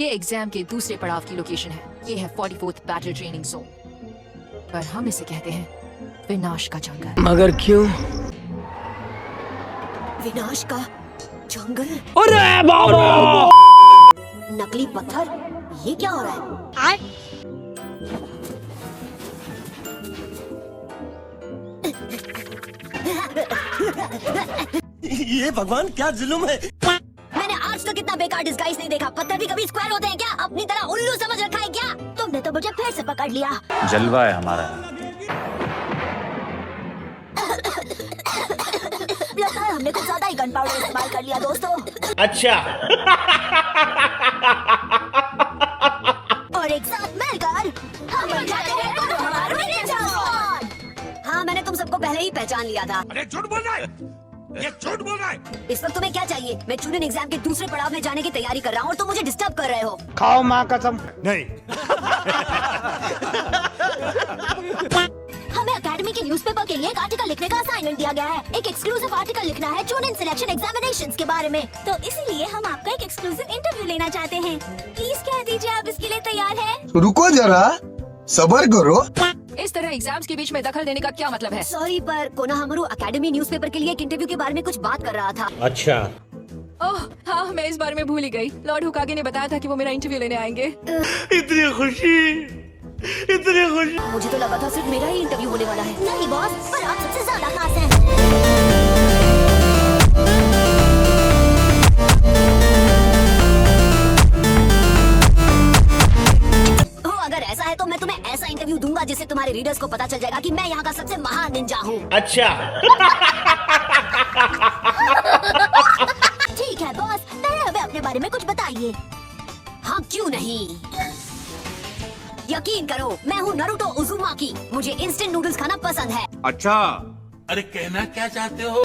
ये एग्जाम के दूसरे पड़ाव की लोकेशन है। ये है 44th बैटल ट्रेनिंग जोन, पर हम इसे कहते हैं विनाश का जंगल। मगर क्यों? विनाश का जंगल? अरे बाबा! नकली पत्थर, ये क्या हो रहा है? ये भगवान क्या जुल्म है। मैंने आज तक इतना बेकार डिस्गाइज नहीं देखा। पत्थर भी कभी स्क्वायर होते हैं क्या? अपनी तरह उल्लू समझ रखा है क्या? तुमने तो मुझे फिर से पकड़ लिया। जलवा है हमारा। लगता है हमने कुछ ज्यादा ही गन पाउडर इस्तेमाल कर लिया दोस्तों। अच्छा। और एक साथ मिलकर हम बन जाते हैं हमारा निंजा स्क्वाड। हाँ, मैंने तुम सबको पहले ही पहचान लिया था। अरे झूठ बोल रहा है, ये झूठ बोल रहा है। इस वक्त तुम्हें क्या चाहिए? मैं चूनिन एग्जाम के दूसरे पड़ाव में जाने की तैयारी कर रहा हूँ और तुम मुझे डिस्टर्ब कर रहे हो। खाओ माँ कसम। नहीं। हमें एकेडमी के न्यूज़पेपर के लिए एक आर्टिकल लिखने का असाइनमेंट दिया गया है। एक एक्सक्लूसिव आर्टिकल लिखना है चूनिन सिलेक्शन एग्जामिनेशंस के बारे में। तो इसीलिए हम आपका एक एक्सक्लूसिव इंटरव्यू लेना चाहते हैं। प्लीज कह दीजिए आप इसके लिए तैयार हैं? रुको जरा, सब्र करो। इस तरह एग्जाम्स के बीच में दखल देने का क्या मतलब है? सॉरी, पर कोनाहामारू एकेडमी न्यूज़पेपर के लिए एक इंटरव्यू के बारे में कुछ बात कर रहा था। अच्छा। ओह हाँ, मैं इस बारे में भूल ही गई। लॉर्ड हुकागे ने बताया था कि वो मेरा इंटरव्यू लेने आएंगे। इतनी खुशी, इतनी खुशी। मुझे तो लगा था सिर्फ मेरा ही इंटरव्यू होने वाला है। नहीं बॉस, पर आप सबसे ज्यादा खास हैं। अगर ऐसा है तो मैं तुम्हें ऐसा इंटरव्यू दूंगा जिससे तुम्हारे रीडर्स को पता चल जाएगा कि मैं यहाँ का सबसे महान निंजा हूँ। अच्छा। ठीक है बॉस, पहले हमें अपने बारे में कुछ बताइए। हाँ क्यों नहीं, यकीन करो मैं हूँ नारुतो उज़ुमाकी। मुझे इंस्टेंट नूडल्स खाना पसंद है। अच्छा। अरे कहना क्या चाहते हो?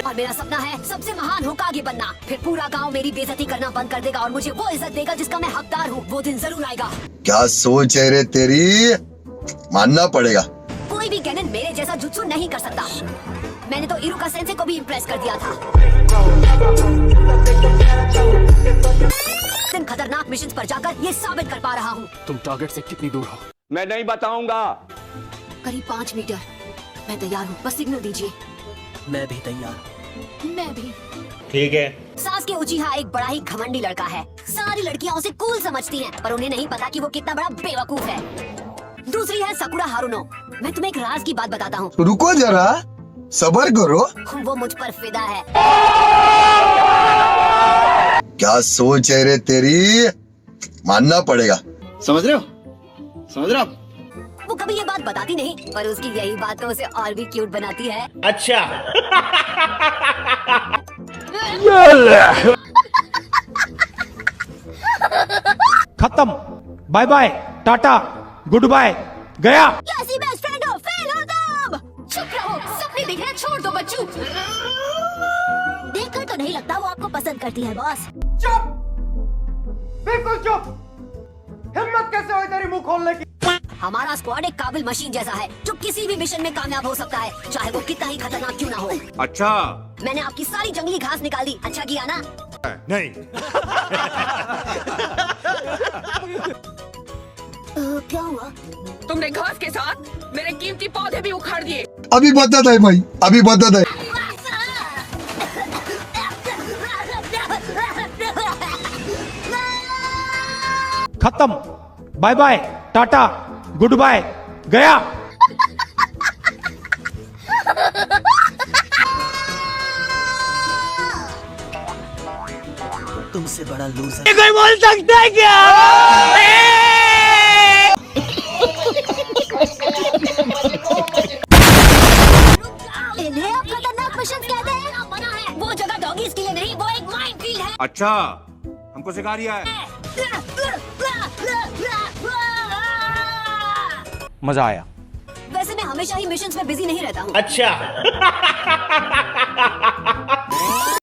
और मेरा सपना है सबसे महान होकागे बनना। फिर पूरा गांव मेरी बेइज्जती करना बंद कर देगा और मुझे वो इज्जत देगा जिसका मैं हकदार हूँ। वो दिन जरूर आएगा। क्या सोच है रे तेरी, मानना पड़ेगा। कोई भी गेनन मेरे जैसा जुत्सु नहीं कर सकता। मैंने तो इरुका सेंसे को भी इम्प्रेस कर दिया था। इन खतरनाक मिशन पर जाकर ये साबित कर पा रहा हूँ। तुम टारगेट से कितनी दूर हो? मैं नहीं बताऊंगा। करीब 5 मीटर। मैं तैयार हूँ, बस सिग्नल दीजिए। मैं भी तैयार हूँ। मैं भी। ठीक है। सासुके उचिहा एक बड़ा ही घमंडी लड़का है। सारी लड़कियां उसे कूल समझती हैं, पर उन्हें नहीं पता कि वो कितना बड़ा बेवकूफ है। दूसरी है साकुरा हारुनो। मैं तुम्हें एक राज की बात बताता हूँ। रुको जरा, सब्र करो। वो मुझ पर फिदा है। क्या सोच है रे तेरी, मानना पड़ेगा। समझ रहे हो? समझ रहे हो आप? वो कभी ये बात बताती नहीं, पर उसकी यही बात तो उसे और भी क्यूट बनाती है। अच्छा। खत्म, bye bye, tata, good bye, गया। कैसी बेस्ट फ्रेंड हो, फेल हो तुम। चुप रहो, सपने दिख रहे हैं, छोड़ दो बच्चों। देखकर तो नहीं लगता वो आपको पसंद करती है बॉस। चुप, बिल्कुल चुप। हिम्मत कैसे हुई तेरी मुंह खोलने की? हमारा स्क्वाड एक काबिल मशीन जैसा है जो किसी भी मिशन में कामयाब हो सकता है, चाहे वो कितना ही खतरनाक क्यों ना हो। अच्छा। मैंने आपकी सारी जंगली घास निकाल दी। अच्छा किया ना? नहीं। क्या हुआ? तुमने घास के साथ मेरे कीमती पौधे भी उखाड़ दिए। अभी बता है भाई, अभी बता है। खत्म, bye bye, tata, good bye, गया। तुमसे बड़ा लूजर कोई बोल सकता है क्या? इन्हें आप खतरनाक मिशन कहते हैं? मना है। वो जगह डॉगीज के लिए नहीं, वो एक माइनफील्ड है। अच्छा, हमको सिखा रही है। मजा आया। वैसे मैं हमेशा ही मिशंस में बिजी नहीं रहता हूँ। अच्छा।